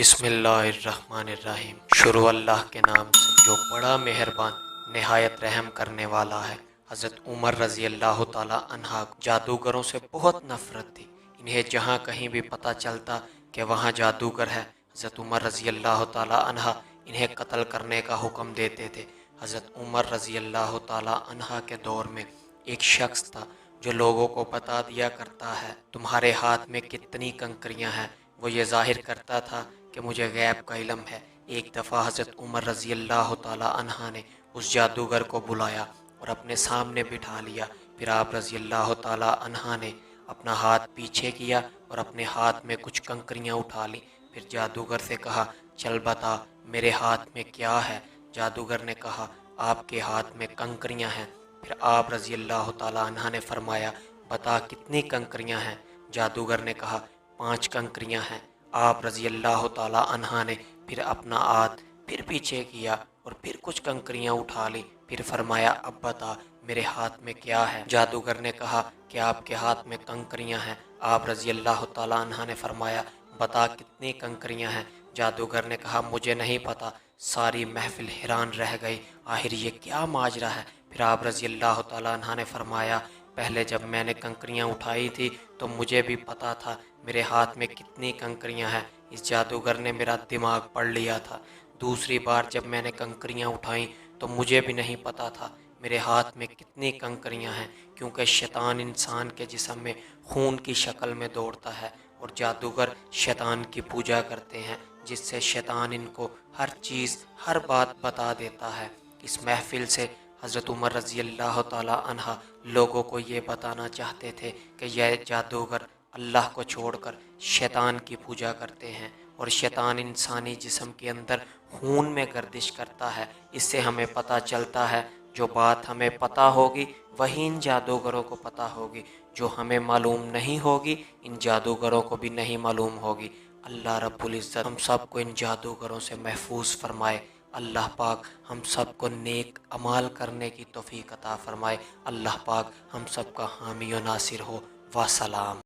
بسم اللہ الرحمن الرحیم۔ شروع اللہ کے نام سے جو بڑا مہربان نہایت رحم کرنے والا ہے۔ حضرت عمر رضی اللہ تعالی عنہ کو جادوگروں سے بہت نفرت تھی۔ انہیں جہاں کہیں بھی پتہ چلتا کہ وہاں جادوگر ہے، حضرت عمر رضی اللہ تعالی عنہ انہیں قتل کرنے کا حکم دیتے تھے۔ حضرت عمر رضی اللہ تعالی عنہ کے دور میں ایک شخص تھا جو لوگوں کو بتا دیا کرتا ہے تمہارے ہاتھ میں کتنی کنکریاں ہیں۔ وہ یہ ظاہر کرتا تھا کہ مجھے غیب کا علم ہے۔ ایک دفعہ حضرت عمر رضی اللہ تعالی عنہ نے اس جادوگر کو بلایا اور اپنے سامنے بٹھا لیا۔ پھر آپ رضی اللہ تعالی عنہ نے اپنا ہاتھ پیچھے کیا اور اپنے ہاتھ میں کچھ کنکریاں اٹھا لی۔ پھر جادوگر سے کہا، چل بتا میرے ہاتھ میں کیا ہے؟ جادوگر نے کہا، آپ کے ہاتھ میں کنکریاں ہیں۔ پھر آپ رضی اللہ تعالی عنہ نے فرمایا، بتا کتنی کنکریاں ہیں؟ جادوگر نے کہا، 5 کنکریاں ہیں۔ آپ رضی اللہ تعالی عنہ نے پھر اپنا ہاتھ پھر پیچھے کیا اور پھر کچھ کنکریاں اٹھا لی۔ پھر فرمایا، اب بتا میرے ہاتھ میں کیا ہے؟ جادوگر نے کہا کہ آپ کے ہاتھ میں کنکریاں ہیں۔ آپ رضی اللہ تعالی عنہ نے فرمایا، بتا کتنی کنکریاں ہیں؟ جادوگر نے کہا، مجھے نہیں پتا۔ ساری محفل حیران رہ گئی، آخر یہ کیا ماجرا ہے؟ پھر آپ رضی اللہ تعالی عنہ نے فرمایا، پہلے جب میں نے کنکریاں اٹھائی تھی تو مجھے بھی پتا تھا میرے ہاتھ میں کتنی کنکریاں ہیں۔ اس جادوگر نے میرا دماغ پڑھ لیا تھا۔ دوسری بار جب میں نے کنکریاں اٹھائیں تو مجھے بھی نہیں پتا تھا میرے ہاتھ میں کتنی کنکریاں ہیں، کیونکہ شیطان انسان کے جسم میں خون کی شکل میں دوڑتا ہے اور جادوگر شیطان کی پوجا کرتے ہیں، جس سے شیطان ان کو ہر چیز ہر بات بتا دیتا ہے۔ اس محفل سے حضرت عمر رضی اللہ تعالی عنہ لوگوں کو یہ بتانا چاہتے تھے کہ یہ جادوگر اللہ کو چھوڑ کر شیطان کی پوجا کرتے ہیں اور شیطان انسانی جسم کے اندر خون میں گردش کرتا ہے۔ اس سے ہمیں پتہ چلتا ہے جو بات ہمیں پتہ ہوگی وہی ان جادوگروں کو پتہ ہوگی، جو ہمیں معلوم نہیں ہوگی ان جادوگروں کو بھی نہیں معلوم ہوگی۔ اللہ رب العزت ہم سب کو ان جادوگروں سے محفوظ فرمائے۔ اللہ پاک ہم سب کو نیک اعمال کرنے کی توفیق عطا فرمائے۔ اللہ پاک ہم سب کا حامی و ناصر ہو۔ وسلام۔